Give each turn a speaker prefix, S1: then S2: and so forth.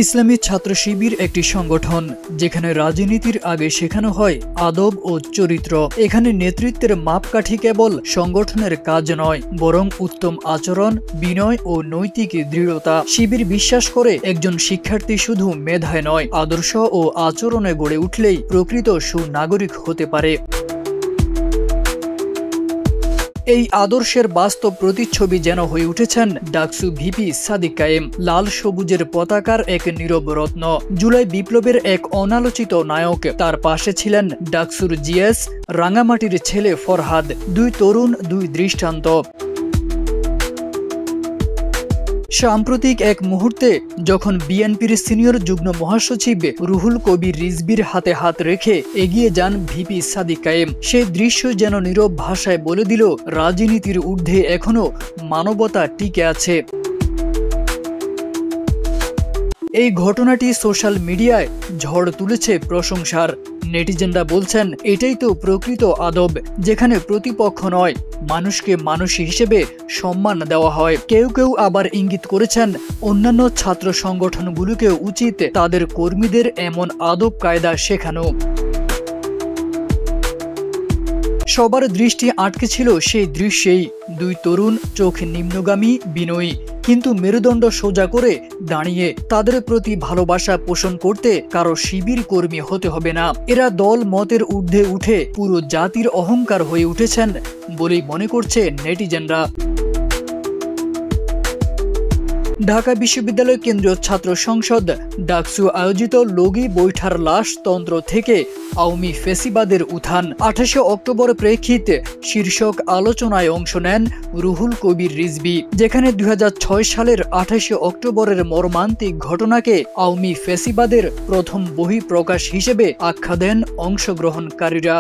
S1: ইসলামী ছাত্র শিবির একটি সংগঠন যেখানে রাজনীতির আগে শেখানো হয় আদব ও চরিত্র। এখানে নেতৃত্বের মাপকাঠি কেবল সংগঠনের কাজ নয়, বরং উত্তম আচরণ, বিনয় ও নৈতিক দৃঢ়তা। শিবির বিশ্বাস করে একজন শিক্ষার্থী শুধু মেধায় নয়, আদর্শ ও আচরণে গড়ে উঠলেই প্রকৃত সুনাগরিক হতে পারে। এই আদর্শের বাস্তব প্রতিচ্ছবি যেন হয়ে উঠেছেন ডাকসু ভিপি সাদিক কায়েম, লাল সবুজের পতাকার এক নীরব রত্ন, জুলাই বিপ্লবের এক অনালোচিত নায়ক। তার পাশে ছিলেন ডাকসুর জিএস, রাঙামাটির ছেলে ফরহাদ, দুই তরুণ, দুই দৃষ্টান্ত। সাম্প্রতিক এক মুহূর্তে যখন বিএনপির সিনিয়র যুগ্ম মহাসচিব রুহুল কবির রিজভীর হাতে হাত রেখে এগিয়ে যান ভিপি সাদিক কায়েম, সেই দৃশ্য যেন নীরব ভাষায় বলে দিল, রাজনীতির ঊর্ধ্বে এখনো মানবতা টিকে আছে। এই ঘটনাটি সোশ্যাল মিডিয়ায় ঝড় তুলেছে প্রশংসার। নেটিজেনরা বলছেন, এটাই তো প্রকৃত আদব, যেখানে প্রতিপক্ষ নয়, মানুষকে মানুষ হিসেবে সম্মান দেওয়া হয়। কেউ কেউ আবার ইঙ্গিত করেছেন, অন্যান্য ছাত্র সংগঠনগুলোকেও উচিত তাদের কর্মীদের এমন আদব কায়দা শেখানো। সবার দৃষ্টি আটকে ছিল সেই দৃশ্যেই, দুই তরুণ, চোখ নিম্নগামী, বিনয়ী, কিন্তু মেরুদণ্ড সোজা করে দাঁড়িয়ে। তাদের প্রতি ভালোবাসা পোষণ করতে কারো শিবির কর্মী হতে হবে না। এরা দল মতের ঊর্ধ্বে উঠে পুরো জাতির অহংকার হয়ে উঠেছেন বলেই মনে করছে নেটিজেনরা। ঢাকা বিশ্ববিদ্যালয় কেন্দ্রীয় ছাত্র সংসদ ডাকসু আয়োজিত লগি বৈঠার লাশ তন্ত্র থেকে আওয়ামী ফেসিবাদের উত্থান 28 অক্টোবর প্রেক্ষিতে শীর্ষক আলোচনায় অংশ নেন রুহুল কবির রিজভী, যেখানে 2006 সালের 28 অক্টোবরের মর্মান্তিক ঘটনাকে আওয়ামী ফেসিবাদের প্রথম বহিঃপ্রকাশ হিসেবে আখ্যা দেন অংশগ্রহণকারীরা।